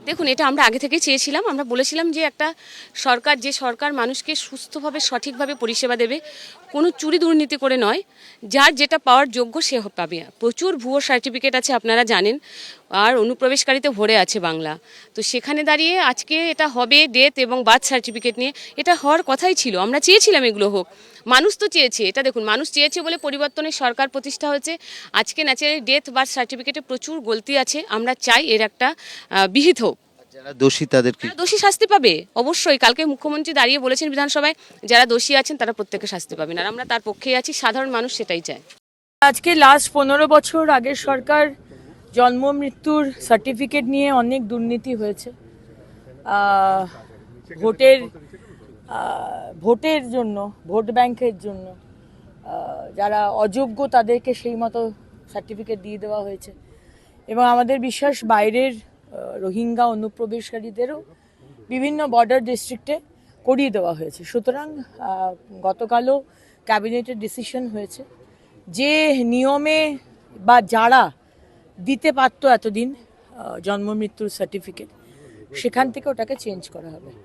দেখুন, এটা আমরা আগে থেকেই চেয়েছিলাম। আমরা বলেছিলাম যে একটা সরকার মানুষকে সুস্থভাবে সঠিকভাবে পরিষেবা দেবে, কোনো চুরি দুর্নীতি করে নয়, যার যেটা পাওয়ার যোগ্য সে পাবে। প্রচুর ভুয়ো সার্টিফিকেট আছে আপনারা জানেন, আর অনুপ্রবেশকারীতে ভরে আছে বাংলা। তো সেখানে দাঁড়িয়ে আজকে এটা হবে ডেথ এবং বার্থ সার্টিফিকেট নিয়ে, এটা হওয়ার কথাই ছিল। আমরা চেয়েছিলাম এগুলো হোক, মানুষ তো চেয়েছে। এটা দেখুন, মানুষ চেয়েছে বলে পরিবর্তনের সরকার প্রতিষ্ঠা হয়েছে। আজকে ন্যাচারালি ডেথ বার্থ সার্টিফিকেটে প্রচুর গলতি আছে, আমরা চাই এর একটা বিহিত হোক। যারা দোষী তাদেরকে যারা দোষী শাস্তি পাবে অবশ্যই। কালকে মুখ্যমন্ত্রী দাঁড়িয়ে বলেছেন বিধানসভায়, যারা দোষী আছেন তারা প্রত্যেকে শাস্তি পাবেন, আর আমরা তার পক্ষেই আছি। সাধারণ মানুষ সেটাই চায়। আজকে লাস্ট 15 বছর আগের সরকার জন্ম মৃত্যুর সার্টিফিকেট নিয়ে অনেক দুর্নীতি হয়েছে। ভোটের ভোটের জন্য, ভোট ব্যাংকের জন্য যারা অযোগ্য তাদেরকে সেই মতো সার্টিফিকেট দিয়ে দেওয়া হয়েছে। এবং আমাদের বিশ্বাস বাইরের রোহিঙ্গা অনুপ্রবেশকারীদেরও বিভিন্ন বর্ডার ডিস্ট্রিক্টে করিয়ে দেওয়া হয়েছে। সুতরাং গতকালও ক্যাবিনেটের ডিসিশন হয়েছে যে নিয়মে বা যারা দিতে পারতো এতদিন জন্ম মৃত্যুর সার্টিফিকেট, সেখান থেকে ওটাকে চেঞ্জ করা হবে।